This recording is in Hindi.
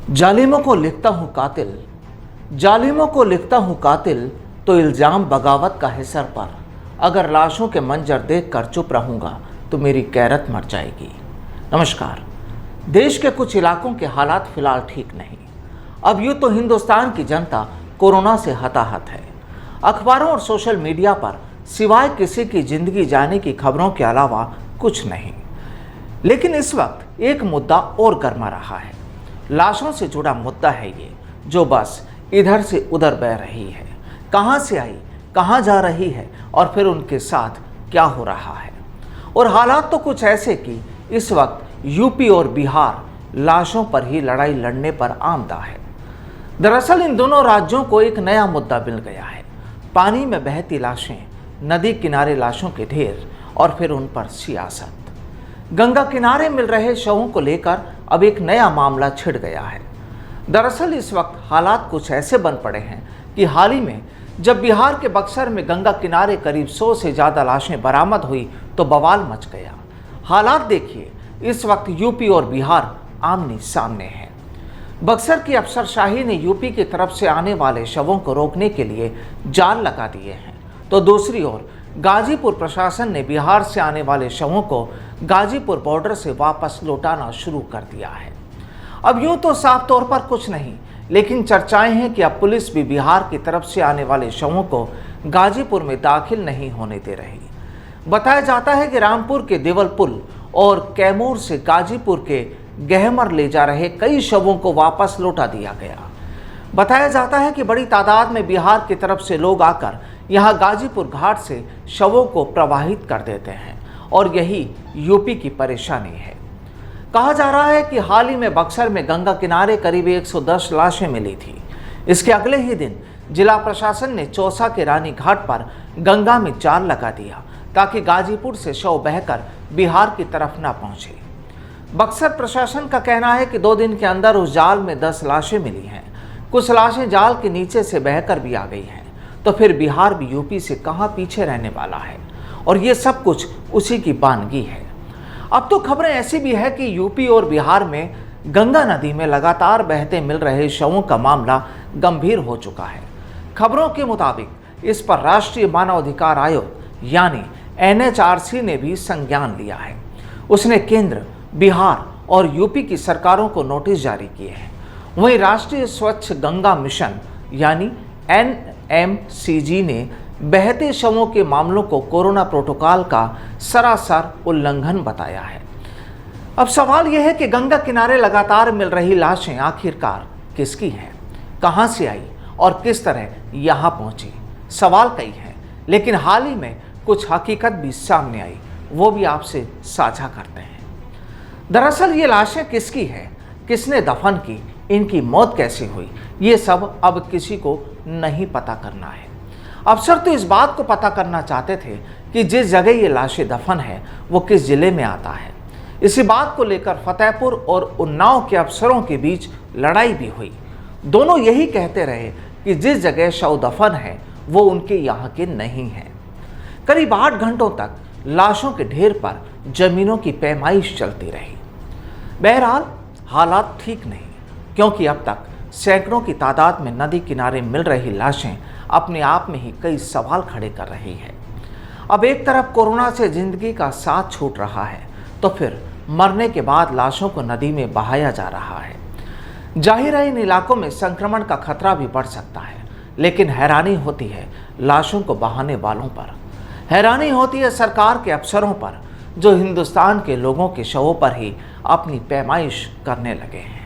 जालिमों को लिखता हूँ कातिल, जालिमों को लिखता हूँ कातिल, तो इल्ज़ाम बगावत का है सर पर। अगर लाशों के मंजर देखकर चुप रहूँगा तो मेरी गैरत मर जाएगी। नमस्कार। देश के कुछ इलाकों के हालात फिलहाल ठीक नहीं। अब यूँ तो हिंदुस्तान की जनता कोरोना से हताहत है। अखबारों और सोशल मीडिया पर सिवाय किसी की जिंदगी जाने की खबरों के अलावा कुछ नहीं। लेकिन इस वक्त एक मुद्दा और गर्मा रहा है। लाशों से जुड़ा मुद्दा है ये, जो बस इधर से उधर बह रही है। कहाँ से आई, कहाँ जा रही है और फिर उनके साथ क्या हो रहा है। और हालात तो कुछ ऐसे कि इस वक्त यूपी और बिहार लाशों पर ही लड़ाई लड़ने पर आमदा है। दरअसल इन दोनों राज्यों को एक नया मुद्दा मिल गया है। पानी में बहती लाशें, नदी किनारे लाशों के ढेर और फिर उन पर सियासत। गंगा किनारे मिल रहे शवों को लेकर अब एक नया मामला छिड़ गया है। दरअसल इस वक्त हालात कुछ ऐसे बन पड़े हैं कि हाल ही में जब बिहार के बक्सर में गंगा किनारे करीब 100 से ज़्यादा लाशें बरामद हुई तो बवाल मच गया। हालात देखिए, इस वक्त यूपी और बिहार आमने सामने हैं। बक्सर की अफसरशाही ने यूपी की तरफ से आने वाले शवों को रोकने के लिए जाल लगा दिए हैं, तो दूसरी ओर गाजीपुर प्रशासन ने बिहार से आने वाले शवों को गाजीपुर बॉर्डर से वापस लौटाना शुरू कर दिया है। अब यूं तो साफ तौर पर कुछ नहीं, लेकिन चर्चाएं हैं कि अब पुलिस भी बिहार की तरफ से आने वाले शवों को गाजीपुर में दाखिल नहीं होने दे रही। बताया जाता है कि रामपुर के देवलपुर और कैमूर से गाजीपुर के गहमर ले जा रहे कई शवों को वापस लौटा दिया गया। बताया जाता है कि बड़ी तादाद में बिहार की तरफ से लोग आकर यहाँ गाजीपुर घाट से शवों को प्रवाहित कर देते हैं और यही यूपी की परेशानी है। कहा जा रहा है कि हाल ही में बक्सर में गंगा किनारे करीब 110 लाशें मिली थी। इसके अगले ही दिन जिला प्रशासन ने चौसा के रानी घाट पर गंगा में जाल लगा दिया ताकि गाजीपुर से शव बहकर बिहार की तरफ न पहुंचे। बक्सर प्रशासन का कहना है कि 2 दिन के अंदर उस जाल में 10 लाशें मिली हैं। कुछ लाशें जाल के नीचे से बहकर भी आ गई हैं। तो फिर बिहार भी यूपी से कहाँ पीछे रहने वाला है, और ये सब कुछ उसी की बानगी है। अब तो खबरें ऐसी भी है कि यूपी और बिहार में गंगा नदी में लगातार बहते मिल रहे शवों का मामला गंभीर हो चुका है। खबरों के मुताबिक इस पर राष्ट्रीय मानवाधिकार आयोग यानी NHRC ने भी संज्ञान लिया है। उसने केंद्र, बिहार और यूपी की सरकारों को नोटिस जारी किए हैं। वहीं राष्ट्रीय स्वच्छ गंगा मिशन यानी NMCG ने बहते शवों के मामलों को कोरोना प्रोटोकॉल का सरासर उल्लंघन बताया है। अब सवाल यह है कि गंगा किनारे लगातार मिल रही लाशें आखिरकार किसकी हैं, कहां से आई और किस तरह यहां पहुंची। सवाल कई हैं, लेकिन हाल ही में कुछ हकीकत भी सामने आई, वो भी आपसे साझा करते हैं। दरअसल ये लाशें किसकी है, किसने दफन की, इनकी मौत कैसे हुई, ये सब अब किसी को नहीं पता करना है। अफसर तो इस बात को पता करना चाहते थे कि जिस जगह ये लाशें दफन है वो किस जिले में आता है। इसी बात को लेकर फतेहपुर और उन्नाव के अफसरों के बीच लड़ाई भी हुई। दोनों यही कहते रहे कि जिस जगह शव दफन है वो उनके यहाँ के नहीं है। करीब 8 घंटों तक लाशों के ढेर पर जमीनों की पैमाइश चलती रही। बहरहाल हालात ठीक नहीं, क्योंकि अब तक सैकड़ों की तादाद में नदी किनारे मिल रही लाशें अपने आप में ही कई सवाल खड़े कर रही है। अब एक तरफ कोरोना से जिंदगी का साथ छूट रहा है, तो फिर मरने के बाद लाशों को नदी में बहाया जा रहा है। जाहिर है इन इलाकों में संक्रमण का खतरा भी बढ़ सकता है, लेकिन हैरानी होती है लाशों को बहाने वालों पर। हैरानी होती है सरकार के अफसरों पर, जो हिंदुस्तान के लोगों के शवों पर ही अपनी पैमाइश करने लगे हैं।